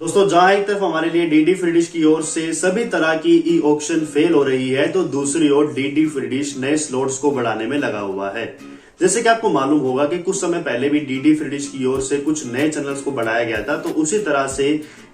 दोस्तों, जहां एक तरफ हमारे लिए डीडी फ्री डिश की ओर से सभी तरह की ई ऑक्शन फेल हो रही है, तो दूसरी ओर डीडी फ्री डिश नए स्लॉट्स को बढ़ाने में लगा हुआ है। जैसे कि आपको मालूम होगा कि कुछ समय पहले भी डीडी फ्री डिश की ओर से कुछ नए चैनल्स को बढ़ाया गया था, तो उसी तरह से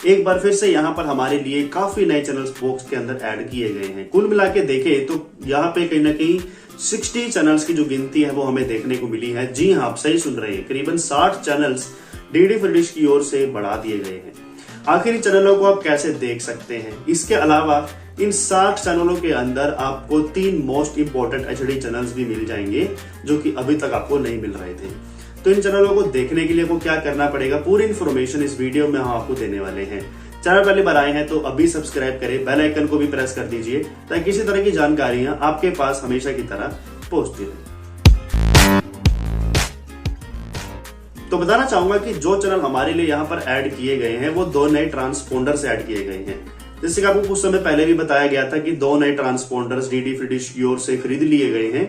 एक बार फिर से यहाँ पर हमारे लिए काफी नए चैनल्स बॉक्स के अंदर ऐड किए गए हैं। कुल मिला के देखें तो यहाँ पे कहीं ना कहीं 60 चैनल्स की जो गिनती है वो हमें देखने को मिली है। जी हाँ, आप सही सुन रहे हैं, करीबन 60 चैनल्स डीडी फ्री डिश की ओर से बढ़ा दिए गए हैं। आखिर इन चैनलों को आप कैसे देख सकते हैं? इसके अलावा इन 60 चैनलों के अंदर आपको 3 मोस्ट इंपोर्टेंट एचडी चैनल्स भी मिल जाएंगे, जो कि अभी तक आपको नहीं मिल रहे थे। तो इन चैनलों को देखने के लिए आपको क्या करना पड़ेगा, पूरी इन्फॉर्मेशन इस वीडियो में हम आपको देने वाले हैं। चैनल पहली बार आए हैं तो अभी सब्सक्राइब करें, बेल आइकन को भी प्रेस कर दीजिए ताकि इसी तरह की जानकारियां आपके पास हमेशा की तरह पहुंचती रहे। तो बताना चाहूंगा कि जो चैनल हमारे लिए यहाँ पर ऐड किए गए हैं वो 2 नए ट्रांसपोंडर से ऐड किए गए हैं। जैसे कि आपको कुछ समय पहले भी बताया गया था कि 2 नए ट्रांसपोंडर्स डीडी फ्री डिश की ओर से खरीद लिए गए हैं।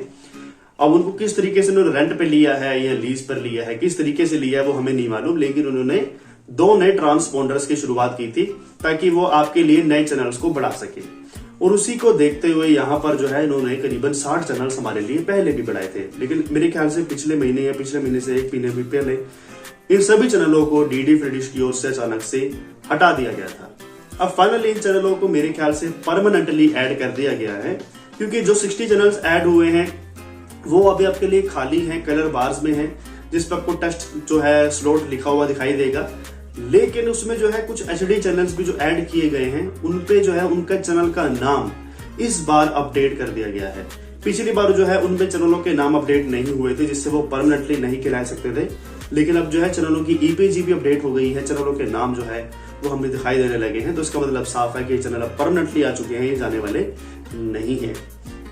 अब उनको किस तरीके से उन्होंने रेंट पे लिया है या लीज पर लिया है, किस तरीके से लिया है वो हमें नहीं मालूम, लेकिन उन्होंने 2 नए ट्रांसपोंडर्स की शुरुआत की थी ताकि वो आपके लिए नए चैनल्स को बढ़ा सके। और उसी को देखते हुए यहाँ पर जो है इन्होंने करीबन 60 चैनल्स हमारे लिए पहले भी बढ़ाए थे, लेकिन मेरे ख्याल से पिछले महीने या पिछले महीने से 1 महीने भी पहले इन सभी चैनलों को डीडी फ्री डिश की ओर से अचानक से हटा दिया गया था। अब फाइनली इन चैनलों को मेरे ख्याल से परमानेंटली ऐड कर दिया गया है, क्योंकि जो 60 चैनल्स ऐड हुए हैं वो अभी आपके लिए खाली हैं, कलर बार्स में हैं, जिस पर आपको टेस्ट जो है स्लॉट लिखा हुआ दिखाई देगा। लेकिन उसमें जो है कुछ एचडी चैनल्स भी जो ऐड किए गए हैं उन पे जो है उनका चैनल का नाम इस बार अपडेट कर दिया गया है। पिछली बार जो है उनपे चैनलों के नाम अपडेट नहीं हुए थे, जिससे वो परमानेंटली नहीं खिला सकते थे, लेकिन अब जो है चैनलों की ईपीजी भी अपडेट हो गई है, चैनलों के नाम जो है वो हमें दिखाई देने लगे हैं। तो इसका मतलब साफ है कि चैनल अब परमानेंटली आ चुके हैं, ये जाने वाले नहीं है।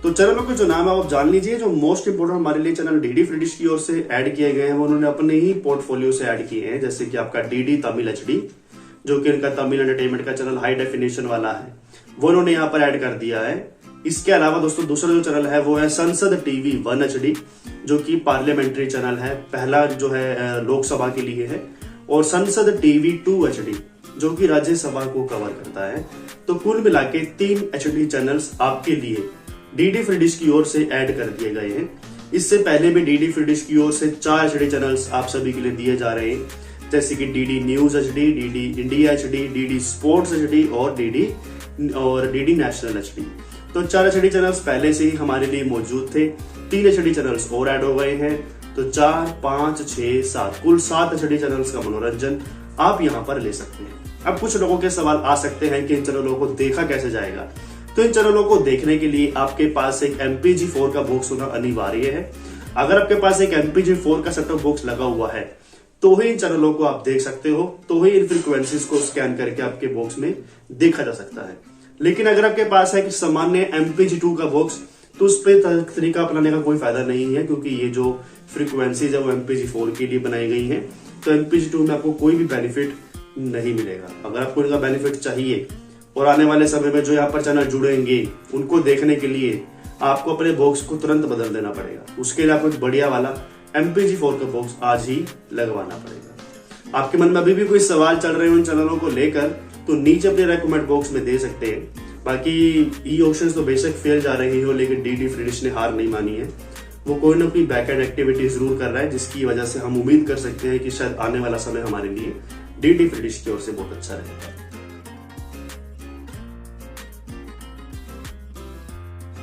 तो चैनलों के जो नाम है आप जान लीजिए। जो मोस्ट इंपोर्टेंट हमारे लिए चैनल डीडी फ्री डिश की ओर से ऐड किए गए हैं वो उन्होंने अपने ही पोर्टफोलियो से ऐड किए हैं, जैसे कि आपका डीडी तमिल एचडी, जो कि इनका तमिल एंटरटेनमेंट का चैनल हाई डेफिनेशन वाला है, वो उन्होंने यहाँ पर ऐड कर दिया है। इसके अलावा दोस्तों दूसरा जो चैनल है वो है संसद टीवी 1 एचडी, जो कि पार्लियामेंट्री चैनल है, पहला जो है लोकसभा के लिए है, और संसद टीवी 2 एचडी जो कि राज्यसभा को कवर करता है। तो कुल मिला के 3 एचडी चैनल्स आपके लिए डीडी फ्री डिश की ओर से ऐड कर दिए गए हैं। इससे पहले भी डीडी फ्री डिश की ओर से 4 एचडी चैनल्स आप सभी के लिए दिए जा रहे हैं, जैसे कि DD news HD, DD India HD, DD sports HD और डीडी नेशनल एचडी। तो 4 एचडी चैनल्स पहले से ही हमारे लिए मौजूद थे, 3 एचडी चैनल्स और ऐड हो गए हैं। तो 4, 5, 6, 7 कुल 7 एचडी चैनल्स का मनोरंजन आप यहाँ पर ले सकते हैं। अब कुछ लोगों के सवाल आ सकते हैं कि इन चैनलों को देखा कैसे जाएगा। तो इन चैनलों को देखने के लिए आपके पास एक MPG4 का बॉक्स होना अनिवार्य है। अगर आपके पास एक MPG4 का सेटअप बॉक्स लगा हुआ है तो ही इन चैनलों को आप देख सकते हो, तो ही इन फ्रीक्वेंसीज को स्कैन करके आपके बॉक्स में देखा जा सकता है। लेकिन अगर आपके पास है कि सामान्य MPG2 का बॉक्स, तो उस पर तरीका अपनाने का कोई फायदा नहीं है, क्योंकि ये जो फ्रीक्वेंसीज है वो MPG4 के लिए बनाई गई है। तो MPG2 में आपको कोई भी बेनिफिट नहीं मिलेगा। अगर आपको इनका बेनिफिट चाहिए और आने वाले समय में जो यहाँ पर चैनल जुड़ेंगे उनको देखने के लिए आपको अपने बॉक्स को तुरंत बदल देना पड़ेगा। उसके लिए आपको एक बढ़िया वाला MPG4 का बॉक्स आज ही लगवाना पड़ेगा। आपके मन में अभी भी कोई सवाल चल रहे हो इन चैनलों को लेकर, तो नीचे अपने रेकमेंड बॉक्स में दे सकते हैं। बाकी ई ऑप्शंस तो बेशक फेल जा रही हो, लेकिन डीडी फ्री डिश ने हार नहीं मानी है। वो कोई ना कोई बैकएंड एक्टिविटी जरूर कर रहा है, जिसकी वजह से हम उम्मीद कर सकते हैं कि शायद आने वाला समय हमारे लिए डीडी फ्री डिश की ओर से बहुत अच्छा रहेगा।